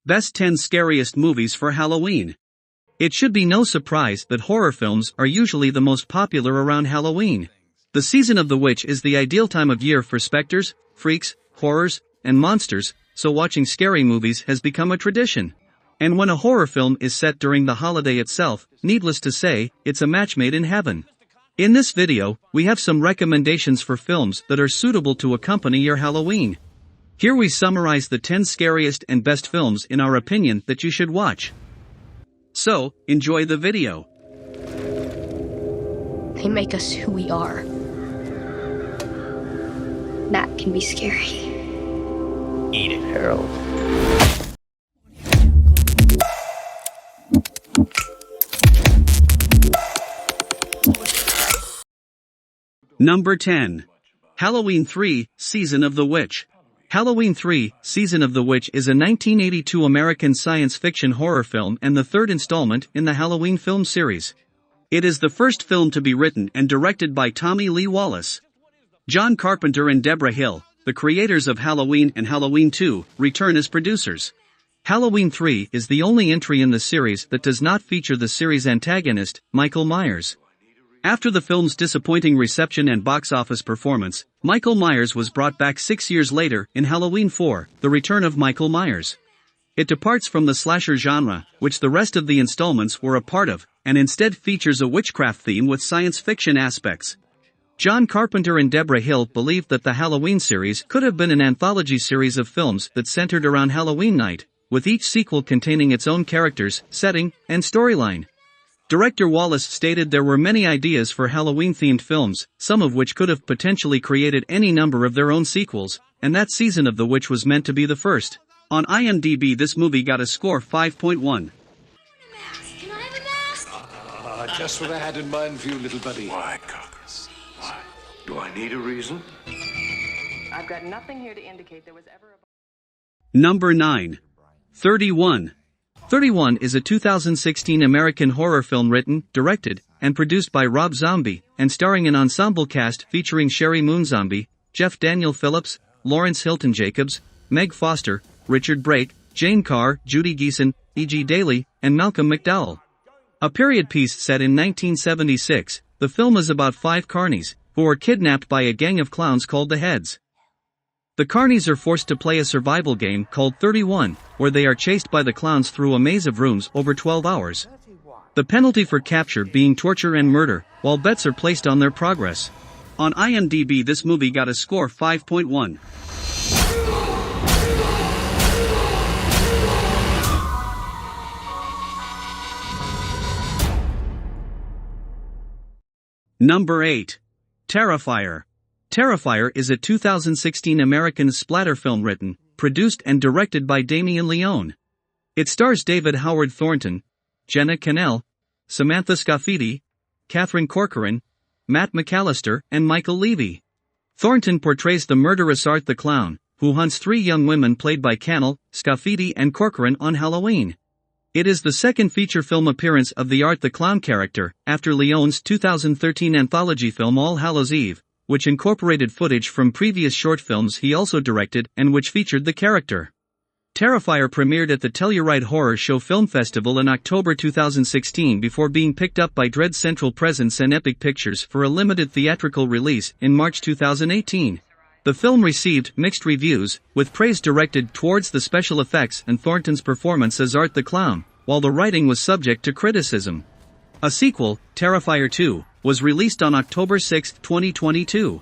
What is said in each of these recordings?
Best 10 Scariest Movies for Halloween. It should be no surprise that horror films are usually the most popular around Halloween. The season of the witch is the ideal time of year for specters, freaks, horrors, and monsters, so watching scary movies has become a tradition. And when a horror film is set during the holiday itself, needless to say, it's a match made in heaven. In this video, we have some recommendations for films that are suitable to accompany your Halloween. Here we summarize the 10 scariest and best films in our opinion that you should watch. So, enjoy the video. They make us who we are. That can be scary. Eat it, Harold. Number 10. Halloween 3, Season of the Witch. Halloween 3, Season of the Witch is a 1982 American science fiction horror film and the third installment in the Halloween film series. It is the first film to be written and directed by Tommy Lee Wallace. John Carpenter and Deborah Hill, the creators of Halloween and Halloween 2, return as producers. Halloween 3 is the only entry in the series that does not feature the series antagonist, Michael Myers. After the film's disappointing reception and box office performance, Michael Myers was brought back 6 years later in Halloween 4, The Return of Michael Myers. It departs from the slasher genre, which the rest of the installments were a part of, and instead features a witchcraft theme with science fiction aspects. John Carpenter and Deborah Hill believed that the Halloween series could have been an anthology series of films that centered around Halloween night, with each sequel containing its own characters, setting, and storyline. Director Wallace stated there were many ideas for Halloween-themed films, some of which could have potentially created any number of their own sequels, and that Season of the Witch was meant to be the first. On IMDb this movie got a score 5.1. Can I have a mask? Just what I had in mind for you, little buddy. Why, Cocker? Why? Do I need a reason? I've got nothing here to indicate there was ever a... Number 9. 31. 31 is a 2016 American horror film written, directed, and produced by Rob Zombie, and starring an ensemble cast featuring Sherry Moon Zombie, Jeff Daniel Phillips, Lawrence Hilton Jacobs, Meg Foster, Richard Brake, Jane Carr, Judy Geeson, E.G. Daly, and Malcolm McDowell. A period piece set in 1976, the film is about 5 carnies, who are kidnapped by a gang of clowns called the Heads. The carnies are forced to play a survival game called 31, where they are chased by the clowns through a maze of rooms over 12 hours. The penalty for capture being torture and murder, while bets are placed on their progress. On IMDb this movie got a score 5.1. Number 8. Terrifier. Terrifier is a 2016 American splatter film written, produced and directed by Damien Leone. It stars David Howard Thornton, Jenna Cannell, Samantha Scafidi, Catherine Corcoran, Matt McAllister, and Michael Levy. Thornton portrays the murderous Art the Clown, who hunts 3 young women played by Cannell, Scafidi and Corcoran on Halloween. It is the second feature film appearance of the Art the Clown character, after Leone's 2013 anthology film All Hallows Eve, which incorporated footage from previous short films he also directed and which featured the character. Terrifier premiered at the Telluride Horror Show Film Festival in October 2016 before being picked up by Dread Central Presents and Epic Pictures for a limited theatrical release in March 2018. The film received mixed reviews, with praise directed towards the special effects and Thornton's performance as Art the Clown, while the writing was subject to criticism. A sequel, Terrifier 2, was released on October 6, 2022.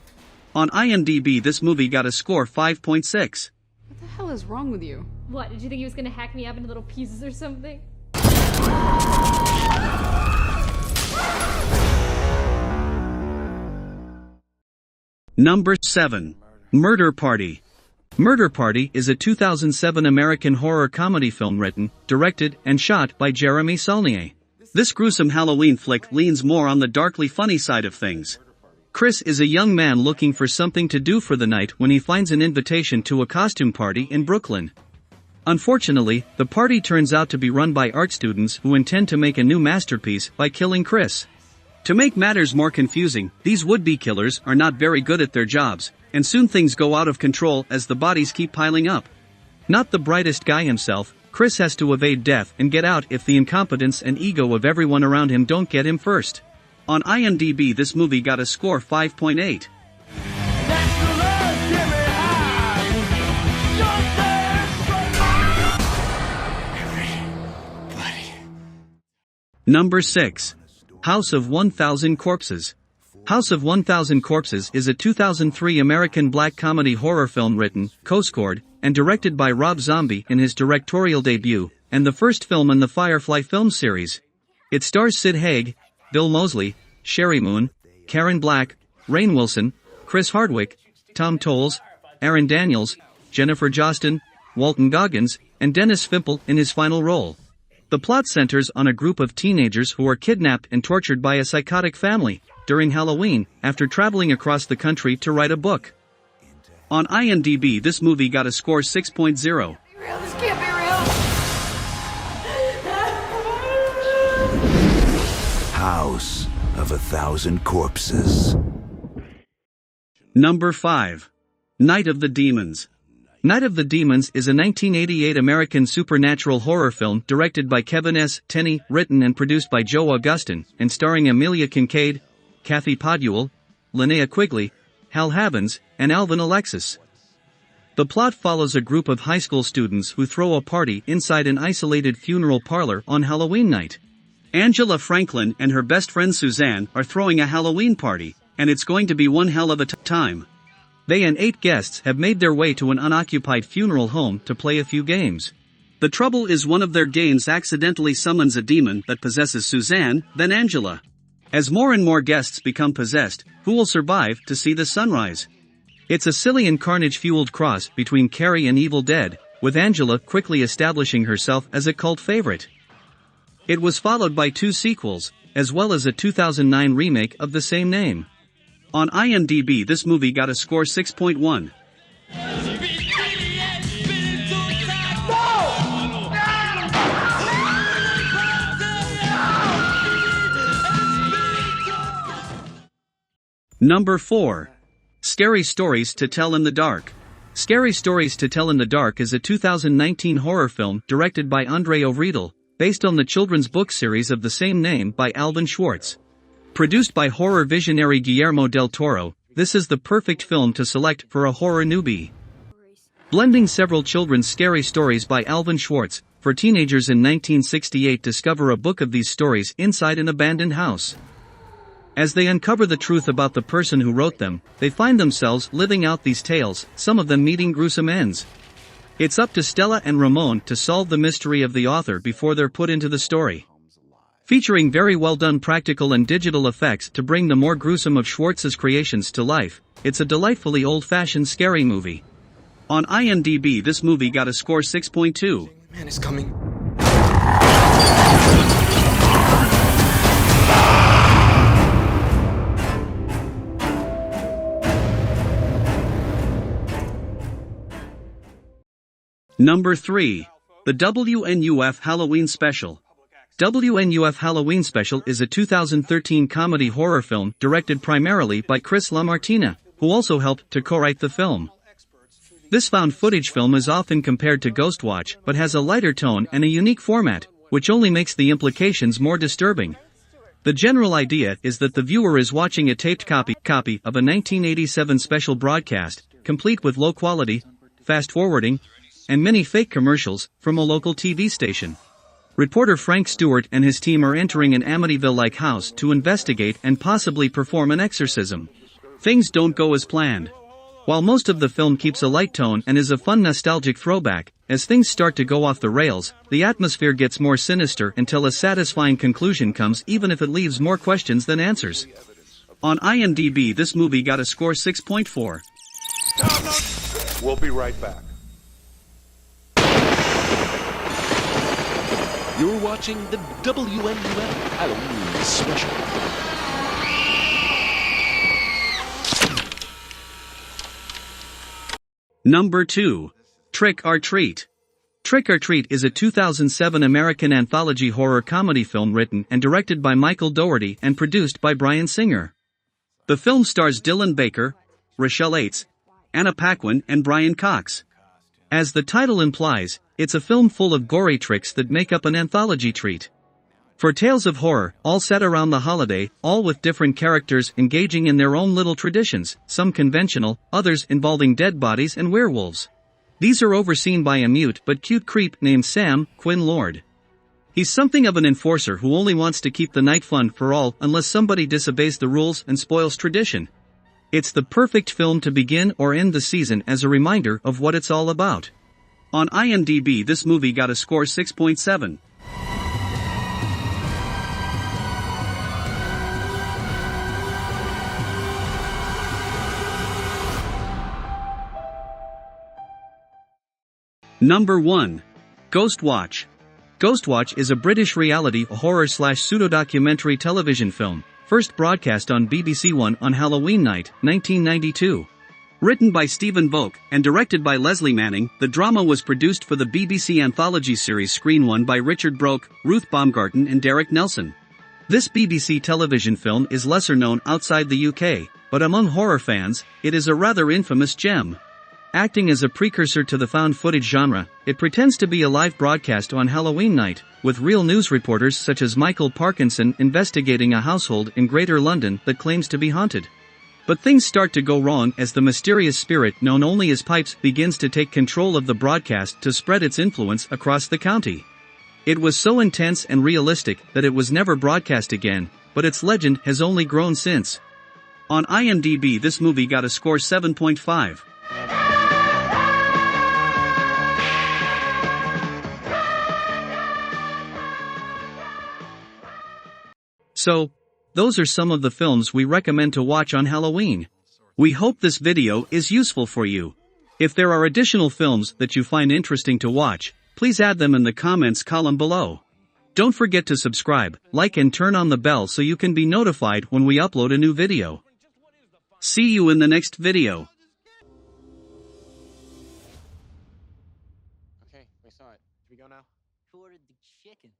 On IMDb this movie got a score 5.6. What the hell is wrong with you? What, did you think he was gonna hack me up into little pieces or something? Number 7. Murder Party. Murder Party is a 2007 American horror comedy film written, directed, and shot by Jeremy Saulnier. This gruesome Halloween flick leans more on the darkly funny side of things. Chris is a young man looking for something to do for the night when he finds an invitation to a costume party in Brooklyn. Unfortunately, the party turns out to be run by art students who intend to make a new masterpiece by killing Chris. To make matters more confusing, these would-be killers are not very good at their jobs, and soon things go out of control as the bodies keep piling up. Not the brightest guy himself, Chris has to evade death and get out if the incompetence and ego of everyone around him don't get him first. On IMDb, this movie got a score 5.8. Number 6. House of 1000 Corpses. House of 1000 Corpses is a 2003 American black comedy horror film written, co-scored, and directed by Rob Zombie in his directorial debut, and the first film in the Firefly film series. It stars Sid Haig, Bill Moseley, Sherry Moon, Karen Black, Rainn Wilson, Chris Hardwick, Tom Tolles, Aaron Daniels, Jennifer Jostin, Walton Goggins, and Dennis Fimple in his final role. The plot centers on a group of teenagers who are kidnapped and tortured by a psychotic family during Halloween after traveling across the country to write a book. On IMDb, this movie got a score 6.0. This can't be real. House of 1000 Corpses. Number 5. Night of the Demons. Night of the Demons is a 1988 American supernatural horror film directed by Kevin S. Tenney, written and produced by Joe Augustin, and starring Amelia Kincaid, Kathy Podewell, Linnea Quigley, Hal Havens, and Alvin Alexis. The plot follows a group of high school students who throw a party inside an isolated funeral parlor on Halloween night. Angela Franklin and her best friend Suzanne are throwing a Halloween party, and it's going to be one hell of a time. They and 8 guests have made their way to an unoccupied funeral home to play a few games. The trouble is, one of their games accidentally summons a demon that possesses Suzanne, then Angela. As more and more guests become possessed, who will survive to see the sunrise? It's a silly and carnage-fueled cross between Carrie and Evil Dead, with Angela quickly establishing herself as a cult favorite. It was followed by 2 sequels, as well as a 2009 remake of the same name. On IMDb, this movie got a score 6.1. Number 4. Scary Stories to Tell in the Dark. Scary Stories to Tell in the Dark is a 2019 horror film directed by Andre Ovredel, based on the children's book series of the same name by Alvin Schwartz. Produced by horror visionary Guillermo del Toro, this is the perfect film to select for a horror newbie. Blending several children's scary stories by Alvin Schwartz, for teenagers in 1968 discover a book of these stories inside an abandoned house. As they uncover the truth about the person who wrote them, they find themselves living out these tales, some of them meeting gruesome ends. It's up to Stella and Ramon to solve the mystery of the author before they're put into the story. Featuring very well done practical and digital effects to bring the more gruesome of Schwartz's creations to life, it's a delightfully old-fashioned scary movie. On IMDb, this movie got a score 6.2. Man is coming. Number 3. The WNUF Halloween Special. WNUF Halloween Special is a 2013 comedy horror film directed primarily by Chris LaMartina, who also helped to co-write the film. This found footage film is often compared to Ghostwatch but has a lighter tone and a unique format, which only makes the implications more disturbing. The general idea is that the viewer is watching a taped copy of a 1987 special broadcast, complete with low-quality, fast-forwarding, and many fake commercials from a local TV station. Reporter Frank Stewart and his team are entering an Amityville-like house to investigate and possibly perform an exorcism. Things don't go as planned. While most of the film keeps a light tone and is a fun nostalgic throwback, as things start to go off the rails, the atmosphere gets more sinister until a satisfying conclusion comes, even if it leaves more questions than answers. On IMDb, this movie got a score 6.4. We'll be right back. You're watching the WNUF Halloween Special. Number 2. Trick or Treat. Trick or Treat is a 2007 American anthology horror comedy film written and directed by Michael Dougherty and produced by Bryan Singer. The film stars Dylan Baker, Rochelle Aites, Anna Paquin, and Brian Cox. As the title implies, it's a film full of gory tricks that make up an anthology treat. For tales of horror, all set around the holiday, all with different characters engaging in their own little traditions, some conventional, others involving dead bodies and werewolves. These are overseen by a mute but cute creep named Sam Quinn Lord. He's something of an enforcer who only wants to keep the night fun for all unless somebody disobeys the rules and spoils tradition. It's the perfect film to begin or end the season as a reminder of what it's all about. On IMDb, this movie got a score 6.7. Number 1. Ghostwatch. Ghostwatch is a British reality horror/pseudo-documentary television film, first broadcast on BBC One on Halloween night, 1992. Written by Stephen Volk and directed by Leslie Manning, the drama was produced for the BBC anthology series Screen One by Richard Broke, Ruth Baumgarten and Derek Nelson. This BBC television film is lesser known outside the UK, but among horror fans, it is a rather infamous gem. Acting as a precursor to the found footage genre, it pretends to be a live broadcast on Halloween night, with real news reporters such as Michael Parkinson investigating a household in Greater London that claims to be haunted. But things start to go wrong as the mysterious spirit known only as Pipes begins to take control of the broadcast to spread its influence across the county. It was so intense and realistic that it was never broadcast again, but its legend has only grown since. On IMDb, this movie got a score 7.5. So, those are some of the films we recommend to watch on Halloween. We hope this video is useful for you. If there are additional films that you find interesting to watch, please add them in the comments column below. Don't forget to subscribe, like and turn on the bell so you can be notified when we upload a new video. See you in the next video. Okay, we saw it. Should we go now? Who ordered the chicken?